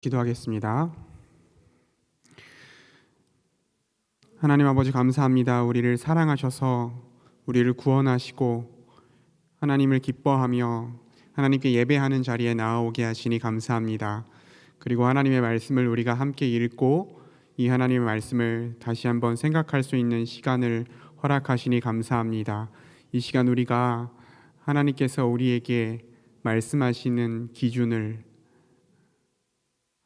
기도하겠습니다. 하나님 아버지 감사합니다. 우리를 사랑하셔서 우리를 구원하시고 하나님을 기뻐하며 하나님께 예배하는 자리에 나아오게 하시니 감사합니다. 그리고 하나님의 말씀을 우리가 함께 읽고 이 하나님의 말씀을 다시 한번 생각할 수 있는 시간을 허락하시니 감사합니다. 이 시간 우리가 하나님께서 우리에게 말씀하시는 기준을,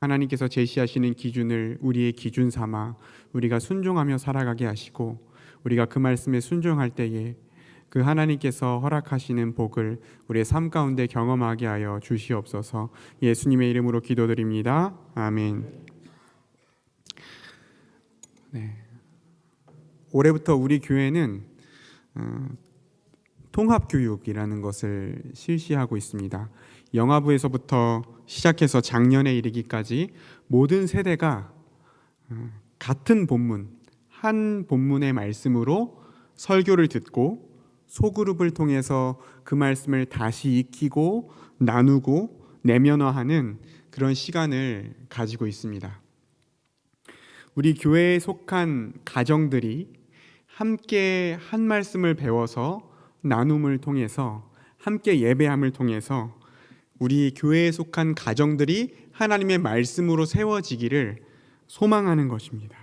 하나님께서 제시하시는 기준을 우리의 기준 삼아 우리가 순종하며 살아가게 하시고, 우리가 그 말씀에 순종할 때에 그 하나님께서 허락하시는 복을 우리의 삶 가운데 경험하게 하여 주시옵소서. 예수님의 이름으로 기도드립니다. 아멘. 올해부터 우리 교회는 통합교육이라는 것을 실시하고 있습니다. 영화부에서부터 시작해서 작년에 이르기까지 모든 세대가 같은 본문, 한 본문의 말씀으로 설교를 듣고 소그룹을 통해서 그 말씀을 다시 익히고 나누고 내면화하는 그런 시간을 가지고 있습니다. 우리 교회에 속한 가정들이 함께 한 말씀을 배워서 나눔을 통해서, 함께 예배함을 통해서 우리 교회에 속한 가정들이 하나님의 말씀으로 세워지기를 소망하는 것입니다.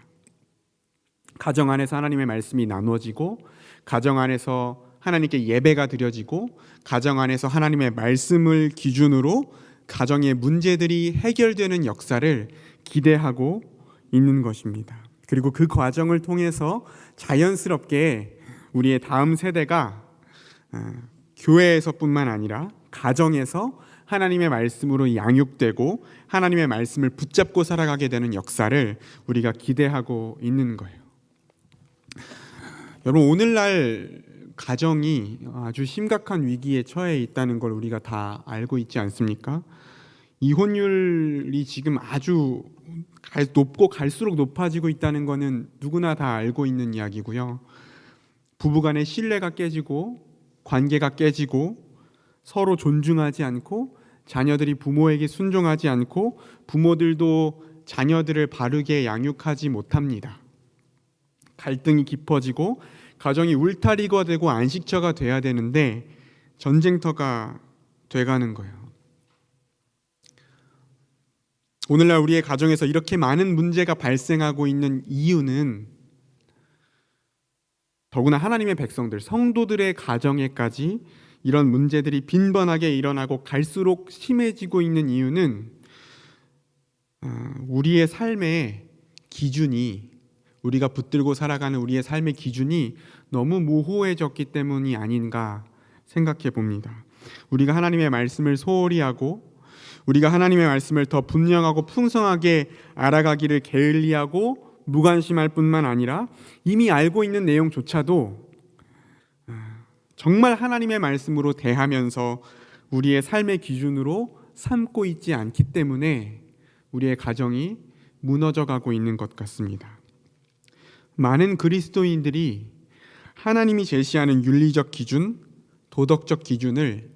가정 안에서 하나님의 말씀이 나누어지고, 가정 안에서 하나님께 예배가 드려지고, 가정 안에서 하나님의 말씀을 기준으로 가정의 문제들이 해결되는 역사를 기대하고 있는 것입니다. 그리고 그 과정을 통해서 자연스럽게 우리의 다음 세대가 교회에서뿐만 아니라 가정에서 하나님의 말씀으로 양육되고 하나님의 말씀을 붙잡고 살아가게 되는 역사를 우리가 기대하고 있는 거예요. 여러분, 오늘날 가정이 아주 심각한 위기에 처해 있다는 걸 우리가 다 알고 있지 않습니까? 이혼율이 지금 아주 높고 갈수록 높아지고 있다는 것은 누구나 다 알고 있는 이야기고요. 부부간의 신뢰가 깨지고 관계가 깨지고 서로 존중하지 않고 자녀들이 부모에게 순종하지 않고 부모들도 자녀들을 바르게 양육하지 못합니다. 갈등이 깊어지고 가정이 울타리가 되고 안식처가 돼야 되는데 전쟁터가 돼가는 거예요. 오늘날 우리의 가정에서 이렇게 많은 문제가 발생하고 있는 이유는 더구나 하나님의 백성들, 성도들의 가정에까지 이런 문제들이 빈번하게 일어나고 갈수록 심해지고 있는 이유는 우리의 삶의 기준이, 우리가 붙들고 살아가는 우리의 삶의 기준이 너무 모호해졌기 때문이 아닌가 생각해 봅니다. 우리가 하나님의 말씀을 소홀히 하고, 우리가 하나님의 말씀을 더 분명하고 풍성하게 알아가기를 게을리하고 무관심할 뿐만 아니라 이미 알고 있는 내용조차도 정말 하나님의 말씀으로 대하면서 우리의 삶의 기준으로 삼고 있지 않기 때문에 우리의 가정이 무너져 가고 있는 것 같습니다. 많은 그리스도인들이 하나님이 제시하는 윤리적 기준, 도덕적 기준을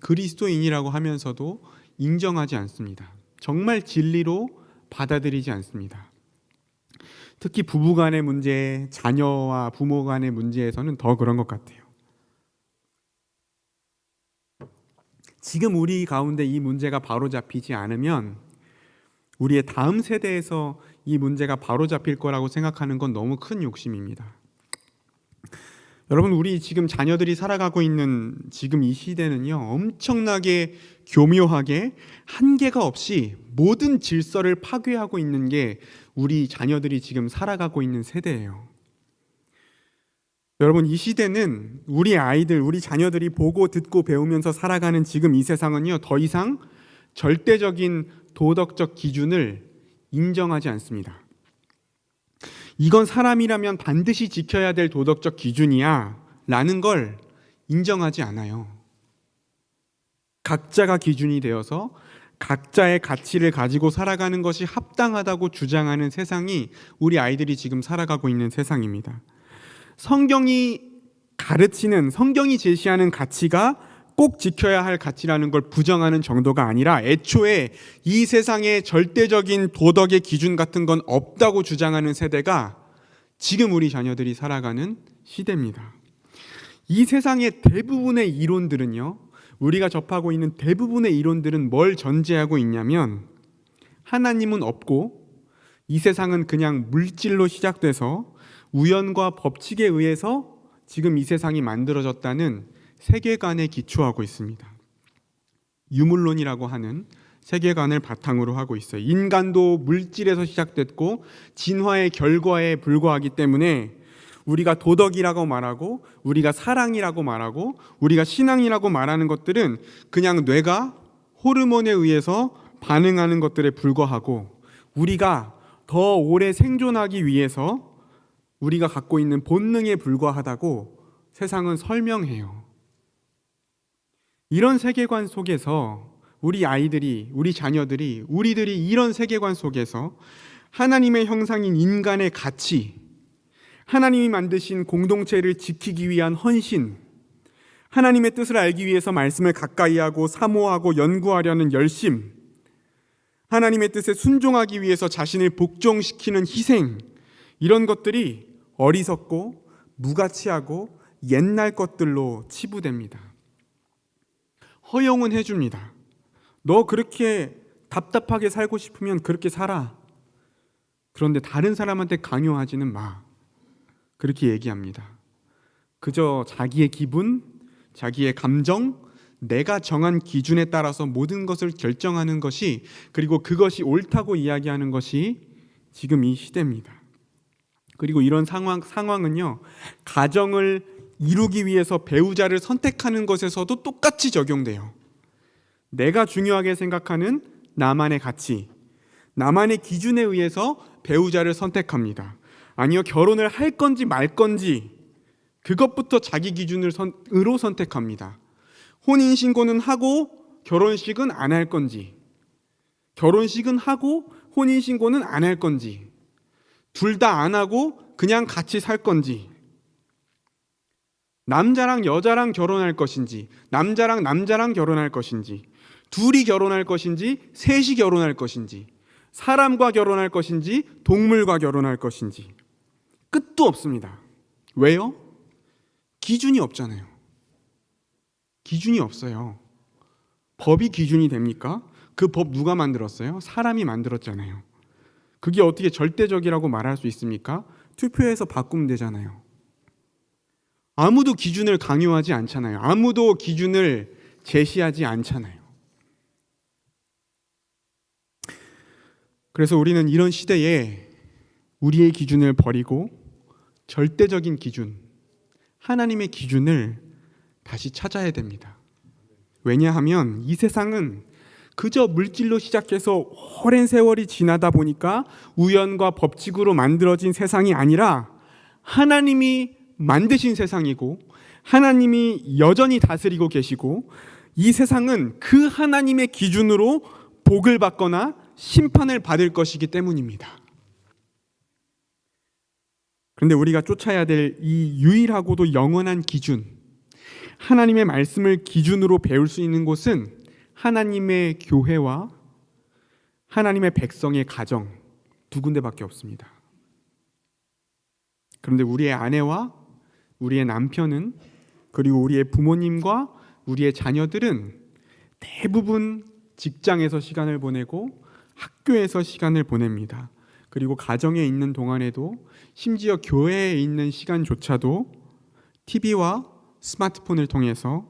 그리스도인이라고 하면서도 인정하지 않습니다. 정말 진리로 받아들이지 않습니다. 특히 부부 간의 문제, 자녀와 부모 간의 문제에서는 더 그런 것 같아요. 지금 우리 가운데 이 문제가 바로잡히지 않으면 우리의 다음 세대에서 이 문제가 바로잡힐 거라고 생각하는 건 너무 큰 욕심입니다. 여러분, 우리 지금 자녀들이 살아가고 있는 지금 이 시대는요, 엄청나게 교묘하게 한계가 없이 모든 질서를 파괴하고 있는 게 우리 자녀들이 지금 살아가고 있는 세대예요. 여러분, 이 시대는 우리 아이들, 우리 자녀들이 보고 듣고 배우면서 살아가는 지금 이 세상은요, 더 이상 절대적인 도덕적 기준을 인정하지 않습니다. 이건 사람이라면 반드시 지켜야 될 도덕적 기준이야 라는 걸 인정하지 않아요. 각자가 기준이 되어서 각자의 가치를 가지고 살아가는 것이 합당하다고 주장하는 세상이 우리 아이들이 지금 살아가고 있는 세상입니다. 성경이 가르치는, 성경이 제시하는 가치가 꼭 지켜야 할 가치라는 걸 부정하는 정도가 아니라 애초에 이 세상에 절대적인 도덕의 기준 같은 건 없다고 주장하는 세대가 지금 우리 자녀들이 살아가는 시대입니다. 이 세상의 대부분의 이론들은요, 우리가 접하고 있는 대부분의 이론들은 뭘 전제하고 있냐면 하나님은 없고 이 세상은 그냥 물질로 시작돼서 우연과 법칙에 의해서 지금 이 세상이 만들어졌다는 세계관에 기초하고 있습니다. 유물론이라고 하는 세계관을 바탕으로 하고 있어요. 인간도 물질에서 시작됐고 진화의 결과에 불과하기 때문에 우리가 도덕이라고 말하고 우리가 사랑이라고 말하고 우리가 신앙이라고 말하는 것들은 그냥 뇌가 호르몬에 의해서 반응하는 것들에 불과하고 우리가 더 오래 생존하기 위해서 우리가 갖고 있는 본능에 불과하다고 세상은 설명해요. 이런 세계관 속에서 우리 아이들이, 우리 자녀들이, 우리들이 이런 세계관 속에서 하나님의 형상인 인간의 가치, 하나님이 만드신 공동체를 지키기 위한 헌신, 하나님의 뜻을 알기 위해서 말씀을 가까이하고 사모하고 연구하려는 열심, 하나님의 뜻에 순종하기 위해서 자신을 복종시키는 희생, 이런 것들이 어리석고 무가치하고 옛날 것들로 치부됩니다. 허용은 해줍니다. 너 그렇게 답답하게 살고 싶으면 그렇게 살아. 그런데 다른 사람한테 강요하지는 마. 그렇게 얘기합니다. 그저 자기의 기분, 자기의 감정, 내가 정한 기준에 따라서 모든 것을 결정하는 것이, 그리고 그것이 옳다고 이야기하는 것이 지금 이 시대입니다. 그리고 이런 상황은요, 가정을 이루기 위해서 배우자를 선택하는 것에서도 똑같이 적용돼요. 내가 중요하게 생각하는 나만의 가치, 나만의 기준에 의해서 배우자를 선택합니다. 아니요, 결혼을 할 건지 말 건지 그것부터 자기 기준으로 선택합니다. 혼인신고는 하고 결혼식은 안 할 건지, 결혼식은 하고 혼인신고는 안 할 건지, 둘 다 안 하고 그냥 같이 살 건지, 남자랑 여자랑 결혼할 것인지, 남자랑 남자랑 결혼할 것인지, 둘이 결혼할 것인지, 셋이 결혼할 것인지, 사람과 결혼할 것인지, 동물과 결혼할 것인지 끝도 없습니다. 왜요? 기준이 없잖아요. 기준이 없어요. 법이 기준이 됩니까? 그 법 누가 만들었어요? 사람이 만들었잖아요. 그게 어떻게 절대적이라고 말할 수 있습니까? 투표해서 바꾸면 되잖아요. 아무도 기준을 강요하지 않잖아요. 아무도 기준을 제시하지 않잖아요. 그래서 우리는 이런 시대에 우리의 기준을 버리고 절대적인 기준, 하나님의 기준을 다시 찾아야 됩니다. 왜냐하면 이 세상은 그저 물질로 시작해서 오랜 세월이 지나다 보니까 우연과 법칙으로 만들어진 세상이 아니라 하나님이 만드신 세상이고 하나님이 여전히 다스리고 계시고 이 세상은 그 하나님의 기준으로 복을 받거나 심판을 받을 것이기 때문입니다. 그런데 우리가 쫓아야 될 이 유일하고도 영원한 기준, 하나님의 말씀을 기준으로 배울 수 있는 곳은 하나님의 교회와 하나님의 백성의 가정 두 군데밖에 없습니다. 그런데 우리의 아내와 우리의 남편은, 그리고 우리의 부모님과 우리의 자녀들은 대부분 직장에서 시간을 보내고 학교에서 시간을 보냅니다. 그리고 가정에 있는 동안에도, 심지어 교회에 있는 시간조차도 TV와 스마트폰을 통해서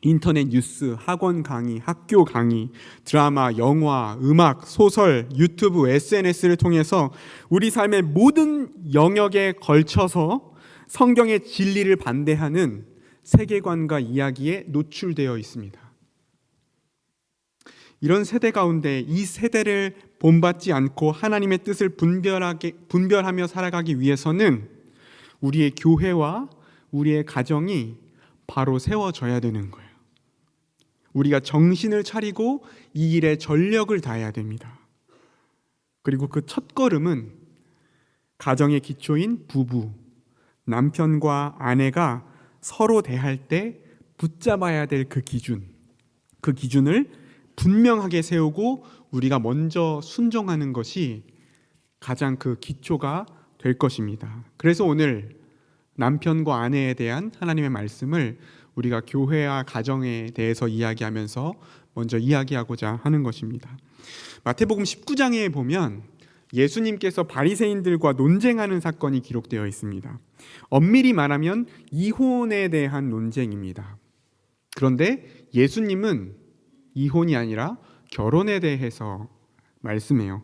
인터넷 뉴스, 학원 강의, 학교 강의, 드라마, 영화, 음악, 소설, 유튜브, SNS를 통해서 우리 삶의 모든 영역에 걸쳐서 성경의 진리를 반대하는 세계관과 이야기에 노출되어 있습니다. 이런 세대 가운데 이 세대를 본받지 않고 하나님의 뜻을 분별하며 살아가기 위해서는 우리의 교회와 우리의 가정이 바로 세워져야 되는 거예요. 우리가 정신을 차리고 이 일에 전력을 다해야 됩니다. 그리고 그 첫걸음은 가정의 기초인 부부, 남편과 아내가 서로 대할 때 붙잡아야 될 그 기준을 분명하게 세우고 우리가 먼저 순종하는 것이 가장 그 기초가 될 것입니다. 그래서 오늘 남편과 아내에 대한 하나님의 말씀을 우리가 교회와 가정에 대해서 이야기하면서 먼저 이야기하고자 하는 것입니다. 마태복음 19장에 보면 예수님께서 바리새인들과 논쟁하는 사건이 기록되어 있습니다. 엄밀히 말하면 이혼에 대한 논쟁입니다. 그런데 예수님은 이혼이 아니라 결혼에 대해서 말씀해요.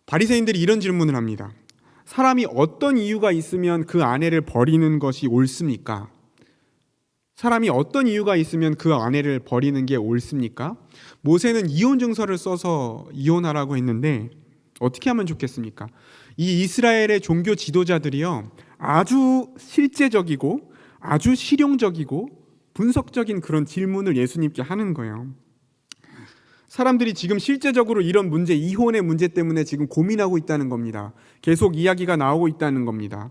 바리새인들이 이런 질문을 합니다. 사람이 어떤 이유가 있으면 그 아내를 버리는 것이 옳습니까? 사람이 어떤 이유가 있으면 그 아내를 버리는 게 옳습니까? 모세는 이혼 증서를 써서 이혼하라고 했는데 어떻게 하면 좋겠습니까? 이 이스라엘의 종교 지도자들이요, 아주 실제적이고 아주 실용적이고 분석적인 그런 질문을 예수님께 하는 거예요. 사람들이 지금 실제적으로 이런 문제, 이혼의 문제 때문에 지금 고민하고 있다는 겁니다. 계속 이야기가 나오고 있다는 겁니다.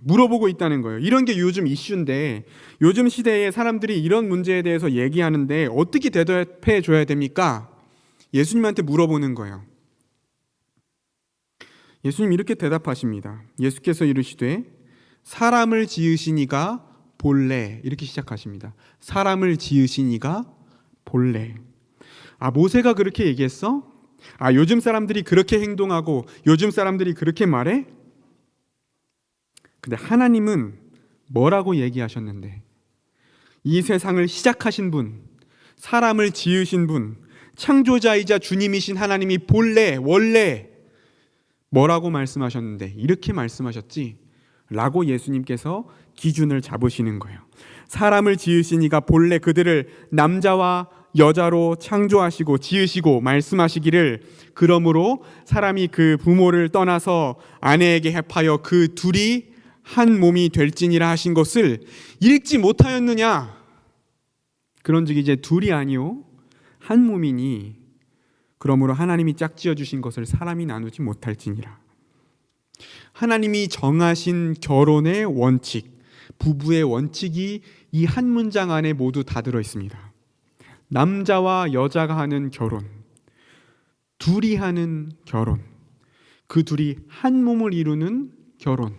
물어보고 있다는 거예요. 이런 게 요즘 이슈인데, 요즘 시대에 사람들이 이런 문제에 대해서 얘기하는데 어떻게 대답해 줘야 됩니까? 예수님한테 물어보는 거예요. 예수님 이렇게 대답하십니다. 예수께서 이르시되 사람을 지으신 이가 본래, 이렇게 시작하십니다. 사람을 지으신 이가 본래. 모세가 그렇게 얘기했어? 요즘 사람들이 그렇게 행동하고 요즘 사람들이 그렇게 말해? 근데 하나님은 뭐라고 얘기하셨는데, 이 세상을 시작하신 분, 사람을 지으신 분, 창조자이자 주님이신 하나님이 본래, 원래 뭐라고 말씀하셨는데 이렇게 말씀하셨지? 라고 예수님께서 기준을 잡으시는 거예요. 사람을 지으신 이가 본래 그들을 남자와 여자로 창조하시고 지으시고 말씀하시기를, 그러므로 사람이 그 부모를 떠나서 아내에게 합하여 그 둘이 한 몸이 될지니라 하신 것을 읽지 못하였느냐? 그런즉 이제 둘이 아니요 한 몸이니, 그러므로 하나님이 짝지어 주신 것을 사람이 나누지 못할지니라. 하나님이 정하신 결혼의 원칙, 부부의 원칙이 이 한 문장 안에 모두 다 들어 있습니다. 남자와 여자가 하는 결혼, 둘이 하는 결혼, 그 둘이 한 몸을 이루는 결혼,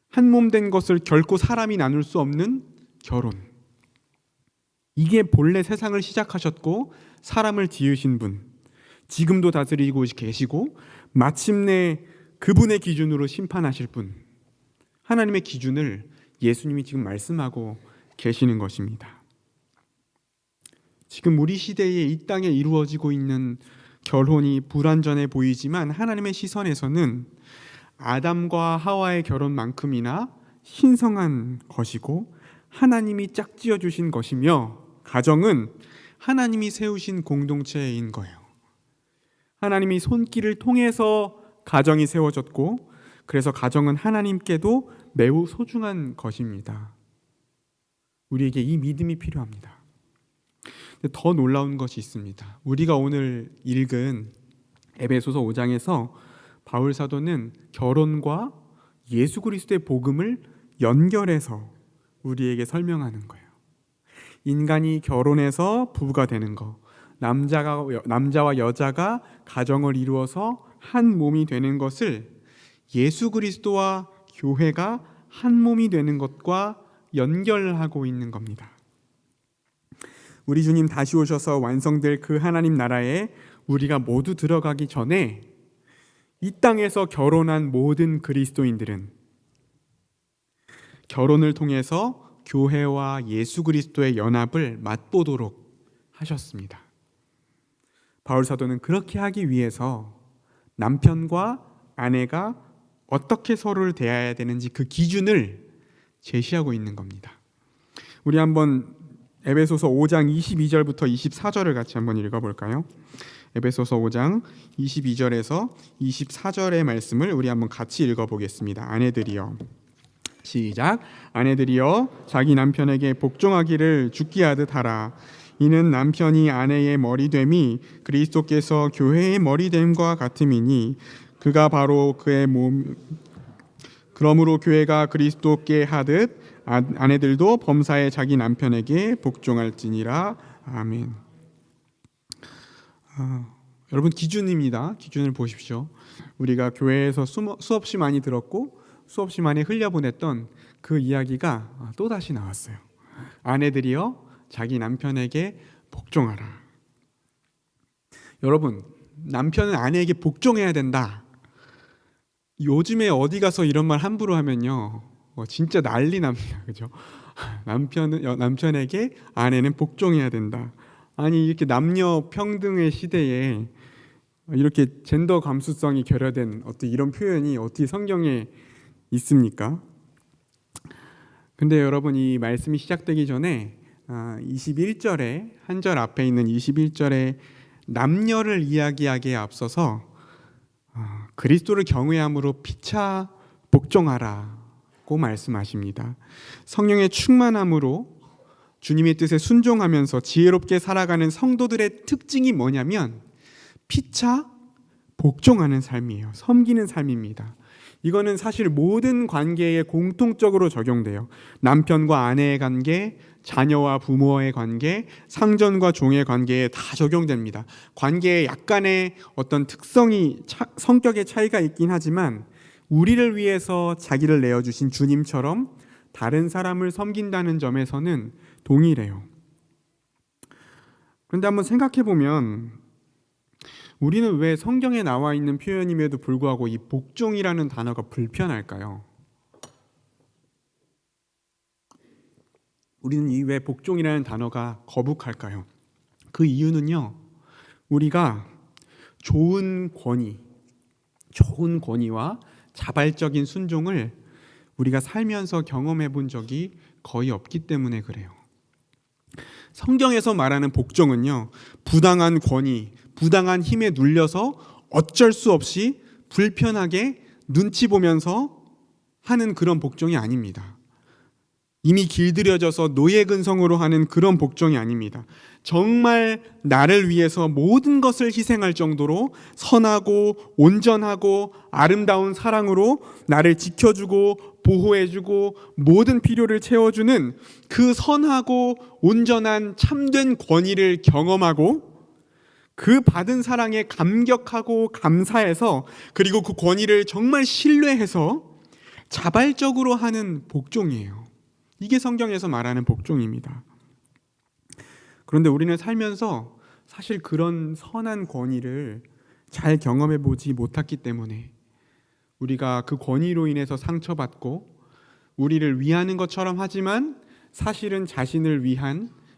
한 몸 된 것을 결코 사람이 나눌 수 없는 결혼. 이게 본래 세상을 시작하셨고 사람을 지으신 분, 지금도 다스리고 계시고 마침내 그분의 기준으로 심판하실 분, 하나님의 기준을 예수님이 지금 말씀하고 계시는 것입니다. 지금 우리 시대에 이 땅에 이루어지고 있는 결혼이 불완전해 보이지만 하나님의 시선에서는 아담과 하와의 결혼만큼이나 신성한 것이고 하나님이 짝지어 주신 것이며, 가정은 하나님이 세우신 공동체인 거예요. 하나님이 손길을 통해서 가정이 세워졌고, 그래서 가정은 하나님께도 매우 소중한 것입니다. 우리에게 이 믿음이 필요합니다. 더 놀라운 것이 있습니다. 우리가 오늘 읽은 에베소서 5장에서 바울 사도는 결혼과 예수 그리스도의 복음을 연결해서 우리에게 설명하는 거예요. 인간이 결혼해서 부부가 되는 것, 남자와 여자가 가정을 이루어서 한 몸이 되는 것을 예수 그리스도와 교회가 한 몸이 되는 것과 연결하고 있는 겁니다. 우리 주님 다시 오셔서 완성될 그 하나님 나라에 우리가 모두 들어가기 전에 이 땅에서 결혼한 모든 그리스도인들은 결혼을 통해서 교회와 예수 그리스도의 연합을 맛보도록 하셨습니다. 바울 사도는 그렇게 하기 위해서 남편과 아내가 어떻게 서로를 대해야 되는지 그 기준을 제시하고 있는 겁니다. 우리 한번 에베소서 5장 22절부터 24절을 같이 한번 읽어볼까요? 에베소서 5장 22절에서 24절의 말씀을 우리 한번 같이 읽어보겠습니다. 아내들이여, 시작. 아내들이여 자기 남편에게 복종하기를 죽게 하듯 하라. 이는 남편이 아내의 머리됨이 그리스도께서 교회의 머리됨과 같음이니 그가 바로 그의 몸. 그러므로 교회가 그리스도께 하듯 아내들도 범사에 자기 남편에게 복종할지니라. 아멘. 여러분, 기준입니다. 기준을 보십시오. 우리가 교회에서 수없이 많이 들었고 수없이 많이 흘려보냈던 그 이야기가 또다시 나왔어요. 아내들이여 자기 남편에게 복종하라. 여러분, 남편은 아내에게 복종해야 된다. 요즘에 어디 가서 이런 말 함부로 하면요, 진짜 난리 납니다. 그죠? 남편에게 아내는 복종해야 된다. 아니, 이렇게 남녀 평등의 시대에 이렇게 젠더 감수성이 결여된 어떤 이런 표현이 어떻게 성경에 있습니까? 근데 여러분, 이 말씀이 시작되기 전에 21절에 한 절 앞에 있는 21절에 남녀를 이야기하기에 앞서서 그리스도를 경외함으로 피차 복종하라고 말씀하십니다. 성령의 충만함으로 주님의 뜻에 순종하면서 지혜롭게 살아가는 성도들의 특징이 뭐냐면 피차 복종하는 삶이에요. 섬기는 삶입니다. 이거는 사실 모든 관계에 공통적으로 적용돼요. 남편과 아내의 관계, 자녀와 부모의 관계, 상전과 종의 관계에 다 적용됩니다. 관계에 약간의 어떤 특성이 성격의 차이가 있긴 하지만 우리를 위해서 자기를 내어주신 주님처럼 다른 사람을 섬긴다는 점에서는 동일해요. 그런데 한번 생각해 보면 우리는 왜 성경에 나와 있는 표현임에도 불구하고 이 복종이라는 단어가 불편할까요? 우리는 왜 복종이라는 단어가 거북할까요? 그 이유는요, 우리가 좋은 권위와 자발적인 순종을 우리가 살면서 경험해 본 적이 거의 없기 때문에 그래요. 성경에서 말하는 복종은요, 부당한 권위, 부당한 힘에 눌려서 어쩔 수 없이 불편하게 눈치 보면서 하는 그런 복종이 아닙니다. 이미 길들여져서 노예 근성으로 하는 그런 복종이 아닙니다. 정말 나를 위해서 모든 것을 희생할 정도로 선하고 온전하고 아름다운 사랑으로 나를 지켜주고 보호해주고 모든 필요를 채워주는 그 선하고 온전한 참된 권위를 경험하고 그 받은 사랑에 감격하고 감사해서 그리고 그 권위를 정말 신뢰해서 자발적으로 하는 복종이에요. 이게 성경에서 말하는 복종입니다. 그런데 우리는 살면서 사실 그런 선한 권위를 잘 경험해 보지 못했기 때문에 우리가 그 권위로 인해서 상처받고 우리를 위하는 것처럼 하지만 사실은 자신을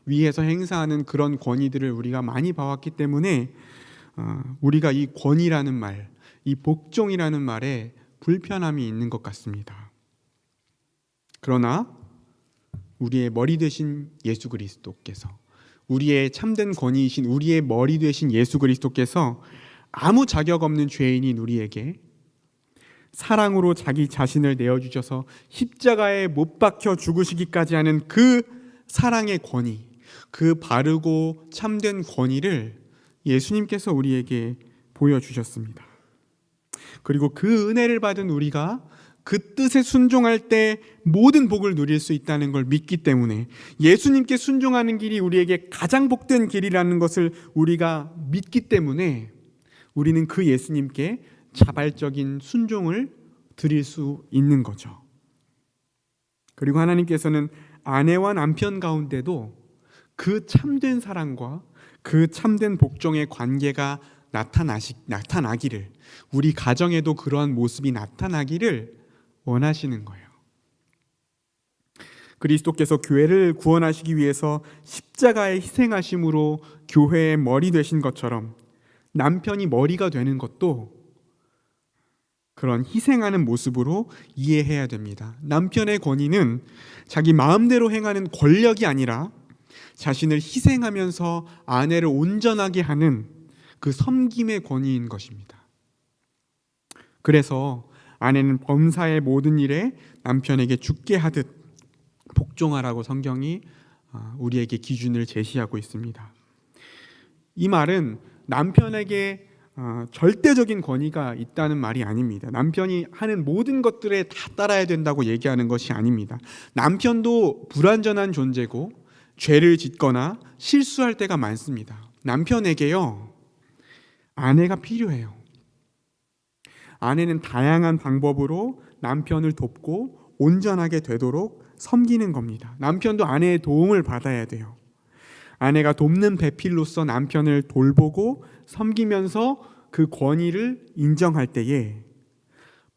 위해서 행사하는 그런 권위들을 우리가 많이 봐왔기 때문에 우리가 이 권위라는 말, 이 복종이라는 말에 불편함이 있는 것 같습니다. 그러나 우리의 머리 되신 예수 그리스도께서, 우리의 참된 권위이신 우리의 머리 되신 예수 그리스도께서 아무 자격 없는 죄인인 우리에게 사랑으로 자기 자신을 내어주셔서 십자가에 못 박혀 죽으시기까지 하는 그 사랑의 권위, 그 바르고 참된 권위를 예수님께서 우리에게 보여주셨습니다. 그리고 그 은혜를 받은 우리가 그 뜻에 순종할 때 모든 복을 누릴 수 있다는 걸 믿기 때문에, 예수님께 순종하는 길이 우리에게 가장 복된 길이라는 것을 우리가 믿기 때문에 우리는 그 예수님께 자발적인 순종을 드릴 수 있는 거죠. 그리고 하나님께서는 아내와 남편 가운데도 그 참된 사랑과 그 참된 복종의 관계가 나타나기를, 우리 가정에도 그러한 모습이 나타나기를 원하시는 거예요. 그리스도께서 교회를 구원하시기 위해서 십자가의 희생하심으로 교회의 머리 되신 것처럼 남편이 머리가 되는 것도 그런 희생하는 모습으로 이해해야 됩니다. 남편의 권위는 자기 마음대로 행하는 권력이 아니라 자신을 희생하면서 아내를 온전하게 하는 그 섬김의 권위인 것입니다. 그래서 아내는 범사의 모든 일에 남편에게 죽게 하듯 복종하라고 성경이 우리에게 기준을 제시하고 있습니다. 이 말은 남편에게 절대적인 권위가 있다는 말이 아닙니다. 남편이 하는 모든 것들에 다 따라야 된다고 얘기하는 것이 아닙니다. 남편도 불완전한 존재고 죄를 짓거나 실수할 때가 많습니다. 남편에게요, 아내가 필요해요. 아내는 다양한 방법으로 남편을 돕고 온전하게 되도록 섬기는 겁니다. 남편도 아내의 도움을 받아야 돼요. 아내가 돕는 배필로서 남편을 돌보고 섬기면서 그 권위를 인정할 때에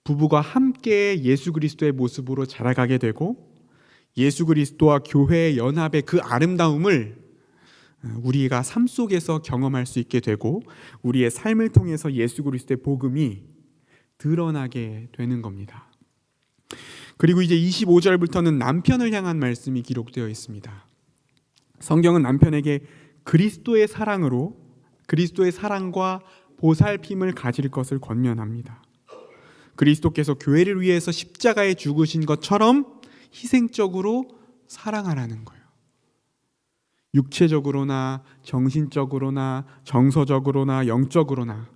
부부가 함께 예수 그리스도의 모습으로 자라가게 되고 예수 그리스도와 교회의 연합의 그 아름다움을 우리가 삶 속에서 경험할 수 있게 되고 우리의 삶을 통해서 예수 그리스도의 복음이 드러나게 되는 겁니다. 그리고 이제 25절부터는 남편을 향한 말씀이 기록되어 있습니다. 성경은 남편에게 그리스도의 사랑과 보살핌을 가질 것을 권면합니다. 그리스도께서 교회를 위해서 십자가에 죽으신 것처럼 희생적으로 사랑하라는 거예요. 육체적으로나 정신적으로나 정서적으로나 영적으로나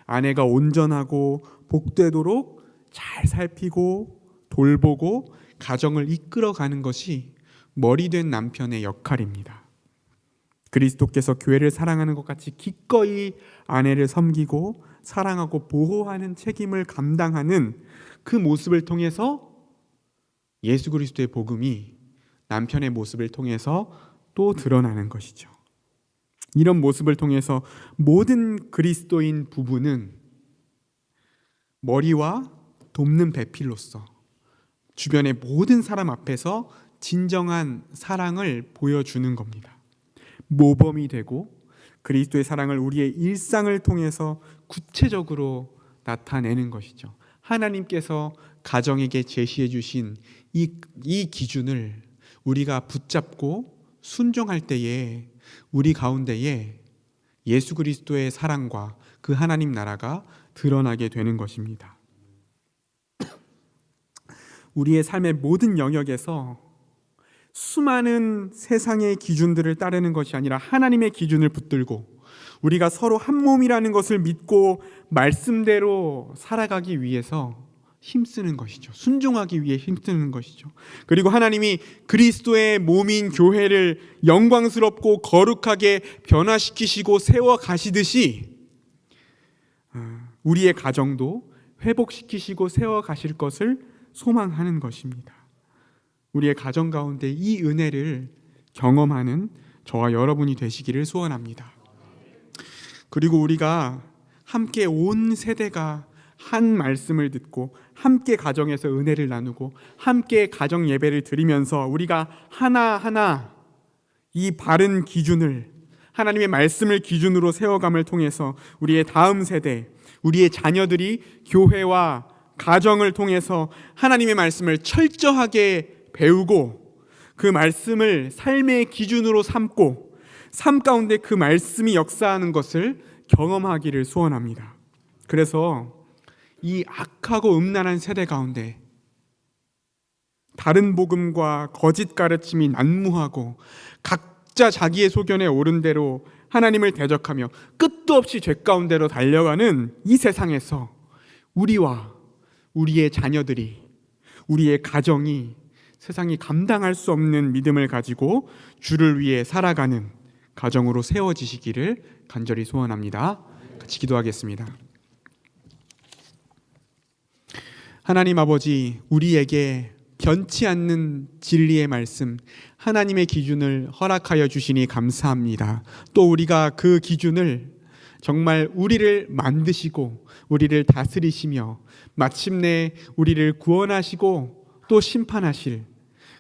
아내가 온전하고 복되도록 잘 살피고 돌보고 가정을 이끌어가는 것이 머리된 남편의 역할입니다. 그리스도께서 교회를 사랑하는 것 같이 기꺼이 아내를 섬기고 사랑하고 보호하는 책임을 감당하는 그 모습을 통해서 예수 그리스도의 복음이 남편의 모습을 통해서 또 드러나는 것이죠. 이런 모습을 통해서 모든 그리스도인 부부는 머리와 돕는 배필로서 주변의 모든 사람 앞에서 진정한 사랑을 보여주는 겁니다. 모범이 되고 그리스도의 사랑을 우리의 일상을 통해서 구체적으로 나타내는 것이죠. 하나님께서 가정에게 제시해 주신 이 기준을 우리가 붙잡고 순종할 때에 우리 가운데에 예수 그리스도의 사랑과 그 하나님 나라가 드러나게 되는 것입니다. 우리의 삶의 모든 영역에서 수많은 세상의 기준들을 따르는 것이 아니라 하나님의 기준을 붙들고 우리가 서로 한 몸이라는 것을 믿고 말씀대로 살아가기 위해서 힘쓰는 것이죠. 순종하기 위해 힘쓰는 것이죠. 그리고 하나님이 그리스도의 몸인 교회를 영광스럽고 거룩하게 변화시키시고 세워가시듯이 우리의 가정도 회복시키시고 세워가실 것을 소망하는 것입니다. 우리의 가정 가운데 이 은혜를 경험하는 저와 여러분이 되시기를 소원합니다. 그리고 우리가 함께 온 세대가 한 말씀을 듣고 함께 가정에서 은혜를 나누고 함께 가정 예배를 드리면서 우리가 하나하나 이 바른 기준을 하나님의 말씀을 기준으로 세워감을 통해서 우리의 다음 세대, 우리의 자녀들이 교회와 가정을 통해서 하나님의 말씀을 철저하게 배우고 그 말씀을 삶의 기준으로 삼고 삶 가운데 그 말씀이 역사하는 것을 경험하기를 소원합니다. 그래서 이 악하고 음란한 세대 가운데 다른 복음과 거짓 가르침이 난무하고 각자 자기의 소견에 옳은 대로 하나님을 대적하며 끝도 없이 죄 가운데로 달려가는 이 세상에서 우리와 우리의 자녀들이, 우리의 가정이 세상이 감당할 수 없는 믿음을 가지고 주를 위해 살아가는 가정으로 세워지시기를 간절히 소원합니다. 같이 기도하겠습니다. 하나님 아버지, 우리에게 변치 않는 진리의 말씀, 하나님의 기준을 허락하여 주시니 감사합니다. 또 우리가 그 기준을 정말 우리를 만드시고 우리를 다스리시며 마침내 우리를 구원하시고 또 심판하실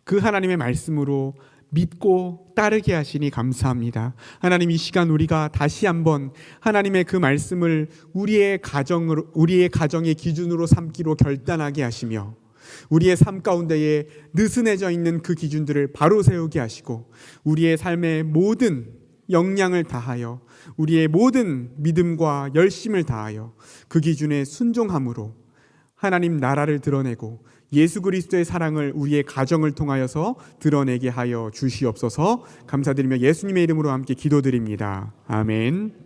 그 하나님의 말씀으로 믿고 따르게 하시니 감사합니다. 하나님, 이 시간 우리가 다시 한번 하나님의 그 말씀을 우리의 가정의 기준으로 삼기로 결단하게 하시며 우리의 삶 가운데에 느슨해져 있는 그 기준들을 바로 세우게 하시고 우리의 삶의 모든 역량을 다하여 우리의 모든 믿음과 열심을 다하여 그 기준에 순종함으로 하나님 나라를 드러내고 예수 그리스도의 사랑을 우리의 가정을 통하여서 드러내게 하여 주시옵소서. 감사드리며 예수님의 이름으로 함께 기도드립니다. 아멘.